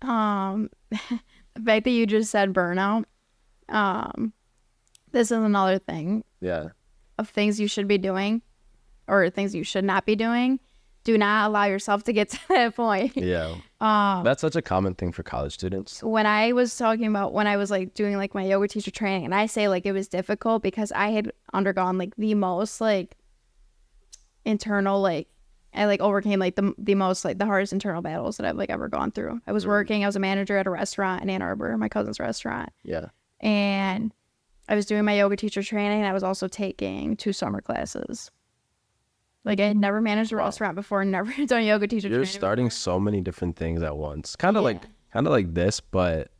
The fact that you just said burnout, this is another thing Yeah. of things you should be doing or things you should not be doing. Do not allow yourself to get to that point. Yeah. That's such a common thing for college students. When I was talking about when I was like doing like my yoga teacher training, and I say like it was difficult because I had undergone like the most like internal like I like overcame like the most like the hardest internal battles that I've like ever gone through. I was working, I was a manager at a restaurant in Ann Arbor, my cousin's restaurant. Yeah. And I was doing my yoga teacher training, and I was also taking 2 summer classes. Like I had never managed a restaurant before, never done yoga teacher You're training. starting so many different things at once. Kind of like this, but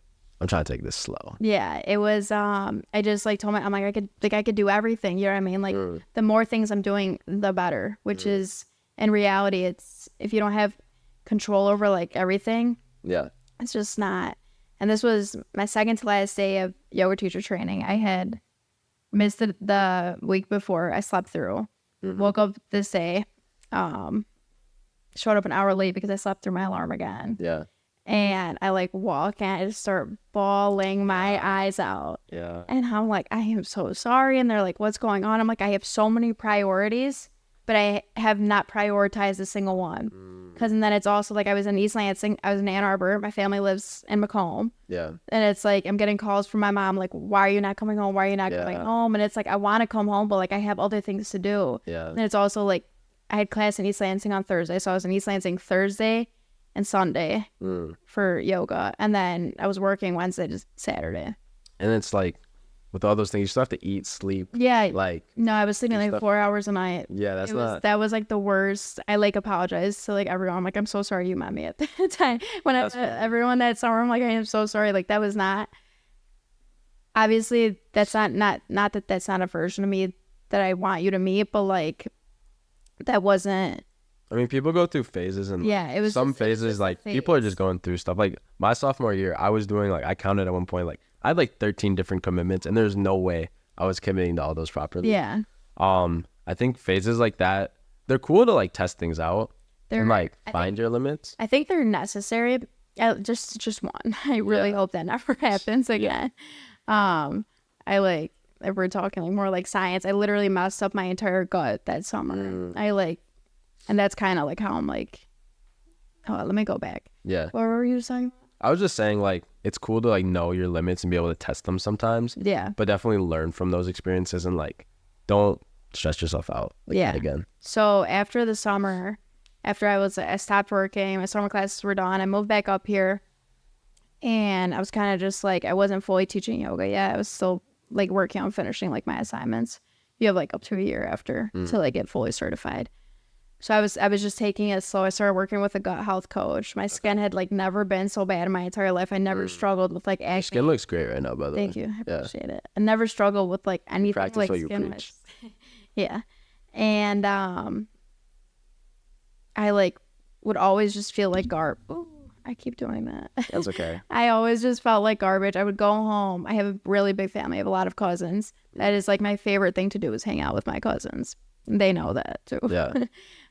I'm trying to take this slow. Yeah, it was I just like told I'm like I could do everything, you know what I mean? Like the more things I'm doing, the better, which is in reality it's if you don't have control over like everything, Yeah. it's just not. And this was my second to last day of yoga teacher training. I had missed the week before. I slept through. Woke up this day, showed up an hour late because I slept through my alarm again. Yeah. And I like walk and I just start bawling my eyes out. Yeah. And I'm like, I am so sorry. And they're like, what's going on? I'm like, I have so many priorities, but I have not prioritized a single one. Because and then it's also like I was in East Lansing, I was in Ann Arbor, my family lives in Macomb. Yeah. And it's like I'm getting calls from my mom like, why are you not coming home? Why are you not coming home? And it's like I want to come home, but like I have other things to do. Yeah. And it's also like I had class in East Lansing on Thursday, so I was in East Lansing Thursday and Sunday for yoga, and then I was working Wednesday to Saturday. And it's like with all those things, you still have to eat, sleep. Yeah. Like No, I was sleeping like 4 hours a night. Yeah, That was like the worst. I like apologized to like everyone. I'm like, I'm so sorry you met me at the time. When everyone that summer, I'm like, I am so sorry. Like that was not. Obviously, that's not that that's not a version of me that I want you to meet, but like that wasn't. I mean, people go through phases, and Yeah, it was some just- it was phases just a like people are phase. just going through stuff. Like my sophomore year, I was doing like I counted at one point like I had like 13 different commitments, and there's no way I was committing to all those properly. Yeah. I think phases like that, they're cool to like test things out and like find your limits. I think they're necessary. Just one. I really hope that never happens again. I like if we're talking like more like science. I literally messed up my entire gut that summer. I like, and that's kind of like how I'm like. Oh, let me go back. Yeah. What were you saying? I was just saying like it's cool to like know your limits and be able to test them sometimes. Yeah. But definitely learn from those experiences and like don't stress yourself out again. So after the summer, after I stopped working, my summer classes were done. I moved back up here, and I was kind of just like I wasn't fully teaching yoga yet. I was still like working on finishing like my assignments. You have like up to a year after to like get fully certified. So I was just taking it slow. I started working with a gut health coach. My skin had like never been so bad in my entire life. I never struggled with like acne. Skin looks great right now, by the way. Thank you. I appreciate it. I never struggled with like anything Practice like what you skin preach. yeah. And I like would always just feel like Ooh, I keep doing that. That's okay. I always just felt like garbage. I would go home. I have a really big family. I have a lot of cousins. That is like my favorite thing to do is hang out with my cousins. They know that too. Yeah.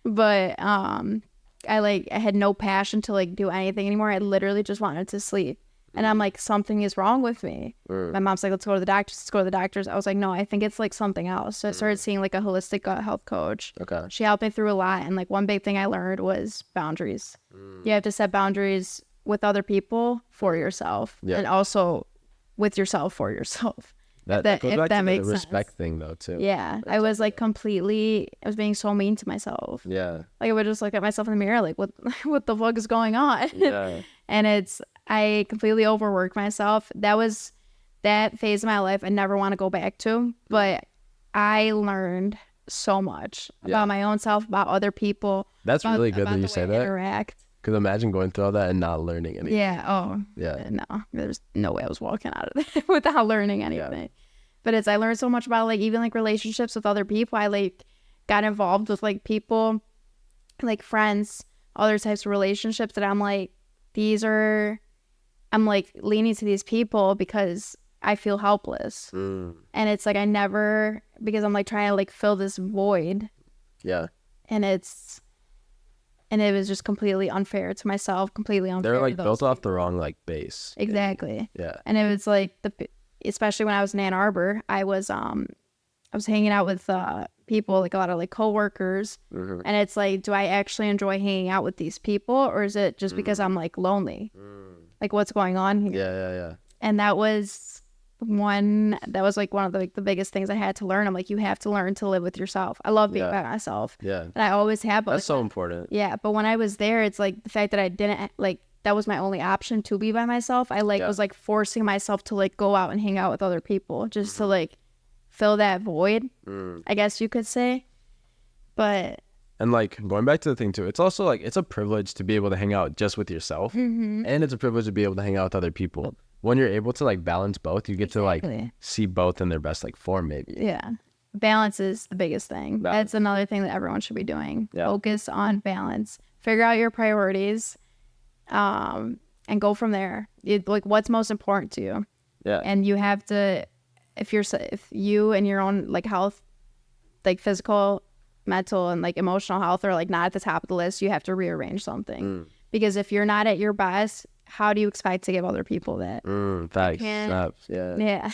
But I had no passion to like do anything anymore. I literally just wanted to sleep. And I'm like, something is wrong with me. My mom's like, let's go to the doctors. Let's go to the doctors. I was like, no, I think it's like something else. So I started seeing like a holistic gut health coach. Okay. She helped me through a lot. And like one big thing I learned was boundaries. You have to set boundaries with other people for yourself and also with yourself for yourself. That goes if back that to makes the sense. respect thing though too. Yeah. I was like I was being so mean to myself. Yeah. Like I would just look at myself in the mirror like what the fuck is going on? Yeah. And I completely overworked myself. That was that phase of my life I never want to go back to, but I learned so much about my own self, about other people. That's really good that you say that. Interact. Because imagine going through all that and not learning anything. Yeah. Oh. Yeah. No, there's no way I was walking out of there without learning anything. But I learned so much about like even like relationships with other people. I like got involved with like people, like friends, other types of relationships that I'm like, I'm like leaning to these people because I feel helpless. And it's like because I'm like trying to like fill this void. Yeah. And and it was just completely unfair to myself, completely unfair. They're to like those built off the people. wrong like base. Exactly. Yeah. And it was like especially when I was in Ann Arbor, I was hanging out with people, like a lot of like coworkers, Mhm. and it's like, do I actually enjoy hanging out with these people, or is it just because I'm like lonely? Like, what's going on here? Yeah. And that was like one of the biggest things I had to learn. I'm like, you have to learn to live with yourself. I love being Yeah. by myself, Yeah. and I always have. But That's like, so important. yeah, but when I was there, it's like the fact that I didn't like that was my only option to be by myself. I like Yeah. was like forcing myself to like go out and hang out with other people just to like fill that void, I guess you could say. But And like going back to the thing too, it's also like it's a privilege to be able to hang out just with yourself, and it's a privilege to be able to hang out with other people. When you're able to like balance both, you get to like Exactly. see both in their best like form, maybe. yeah, balance is the biggest thing. Balance. That's another thing that everyone should be doing. Yeah. Focus on balance. Figure out your priorities, and go from there. Like what's most important to you. Yeah. And you have to, if you and your own like health, like physical, mental, and like emotional health are like not at the top of the list, you have to rearrange something. Because if you're not at your best, how do you expect to give other people that? Thanks. can't- Snaps. Yeah.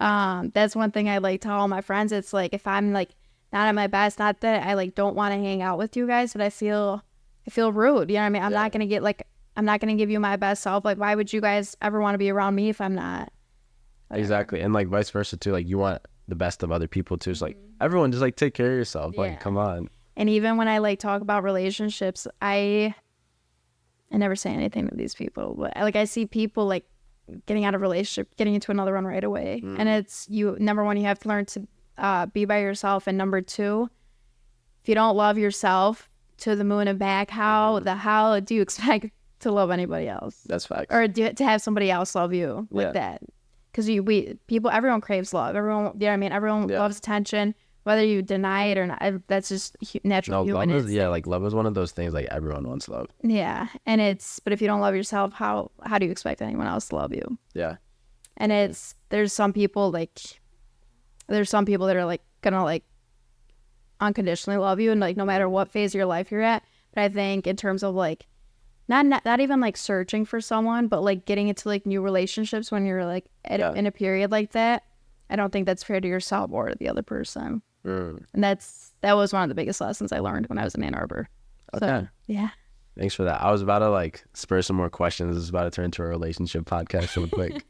Yeah. That's one thing I like tell all my friends. It's like if I'm like not at my best, not that I like don't want to hang out with you guys, but I feel rude. You know what I mean? I'm not gonna give you my best self. Like, why would you guys ever want to be around me if I'm not? Exactly. And like vice versa too. Like you want the best of other people too. It's like everyone just like take care of yourself. Yeah. Like come on. And even when I like talk about relationships, I never say anything to these people, but I see people like getting out of a relationship, getting into another one right away. And it's number one, you have to learn to be by yourself, and number two, if you don't love yourself to the moon and back, how the hell do you expect to love anybody else, That's facts. or to have somebody else love you like Yeah. that? Because everyone craves love. Everyone, you know what I mean? Everyone Yeah. loves attention, whether you deny it or not. That's just natural No, human love is instinct. like love is one of those things like everyone wants love. Yeah, and but if you don't love yourself, how do you expect anyone else to love you? Yeah. And there's some people that are like gonna like unconditionally love you, and like no matter what phase of your life you're at. But I think in terms of like not even like searching for someone, but like getting into like new relationships when you're like in a period like that, I don't think that's fair to yourself or to the other person. And that was one of the biggest lessons I learned when I was in Ann Arbor. So, Okay. yeah. Thanks for that. I was about to like spur some more questions. This is about to turn into a relationship podcast real quick.